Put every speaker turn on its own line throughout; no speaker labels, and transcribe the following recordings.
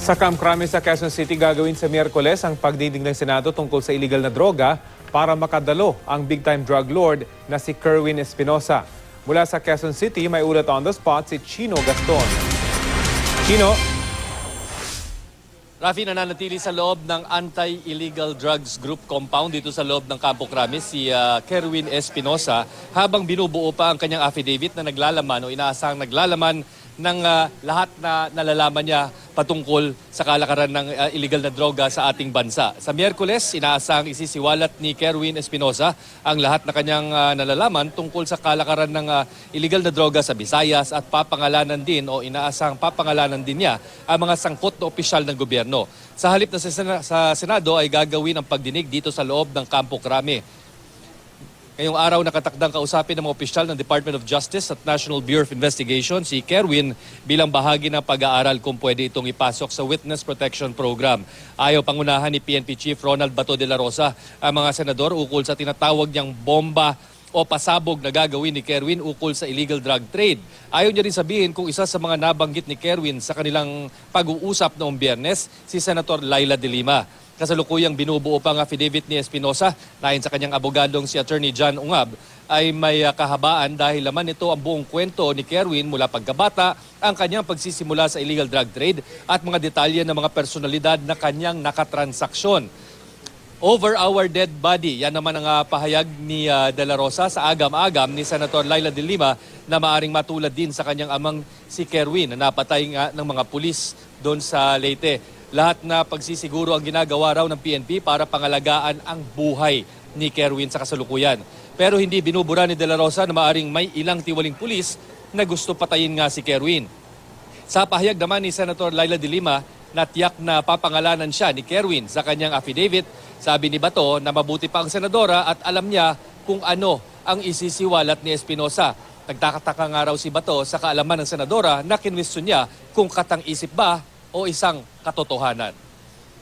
Sa Camp Crame sa Quezon City, gagawin sa Miyerkules ang pagdinig ng Senado tungkol sa illegal na droga para makadalo ang big-time drug lord na si Kerwin Espinosa. Mula sa Quezon City, may ulat on the spot si Chino Gaston. Chino?
Rafi, nananatili sa loob ng Anti-Illegal Drugs Group compound dito sa loob ng Campo Crame si Kerwin Espinosa habang binubuo pa ang kanyang affidavit na naglalaman o inaasahang naglalaman ng lahat na nalalaman niya patungkol sa kalakaran ng illegal na droga sa ating bansa. Sa Miyerkules, inaasahang isisiwalat ni Kerwin Espinosa ang lahat na kanyang nalalaman tungkol sa kalakaran ng illegal na droga sa Visayas at papangalanan din o inaasahang papangalanan din niya ang mga sangkot na opisyal ng gobyerno. Sa halip na sa Senado ay gagawin ang pagdinig dito sa loob ng Campo Crame. Ngayong araw nakatakdang kausapin ng mga opisyal ng Department of Justice at National Bureau of Investigation si Kerwin bilang bahagi ng pag-aaral kung pwede itong ipasok sa Witness Protection Program. Ayaw pangunahan ni PNP Chief Ronald Bato de la Rosa ang mga senador ukol sa tinatawag niyang bomba o pasabog na gagawin ni Kerwin ukol sa illegal drug trade. Ayaw niya rin sabihin kung isa sa mga nabanggit ni Kerwin sa kanilang pag-uusap noong Biyernes si Senator Laila de Lima. Kasalukuyang binubuo pa ang affidavit ni Espinosa na ayon sa kanyang abogadong si Attorney John Ungab ay may kahabaan dahil laman nito ang buong kwento ni Kerwin mula pagkabata, ang kanyang pagsisimula sa illegal drug trade at mga detalye ng mga personalidad na kanyang nakatransaksyon. Over our dead body, yan naman ang pahayag ni De La Rosa sa agam-agam ni Senator Laila de Lima na maaring matulad din sa kanyang amang si Kerwin na napatay nga ng mga pulis doon sa Leyte. Lahat na pagsisiguro ang ginagawa raw ng PNP para pangalagaan ang buhay ni Kerwin sa kasalukuyan. Pero hindi binubura ni De La Rosa na maaring may ilang tiwaling pulis na gusto patayin nga si Kerwin. Sa pahayag naman ni Senator Laila de Lima, natiyak na papangalanan siya ni Kerwin sa kanyang affidavit. Sabi ni Bato na mabuti pa ang senadora at alam niya kung ano ang isisiwalat ni Espinosa. Nagtakataka nga raw si Bato sa kaalaman ng senadora na kinwestiyon niya kung katang-isip ba o isang katotohanan.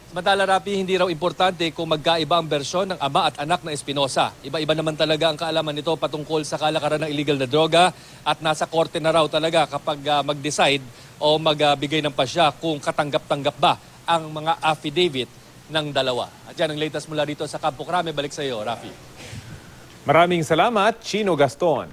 Samantala, Rapi, hindi raw importante kung magkaiba ang bersyon ng ama at anak na Espinosa. Iba-iba naman talaga ang kaalaman nito patungkol sa kalakaran ng illegal na droga at nasa korte na raw talaga kapag mag-decide o magbigay ng pasya kung katanggap-tanggap ba ang mga affidavit ng dalawa. At yan ang latest mula dito sa Campo Crame. Balik sa iyo, Rafi.
Maraming salamat, Chino Gaston.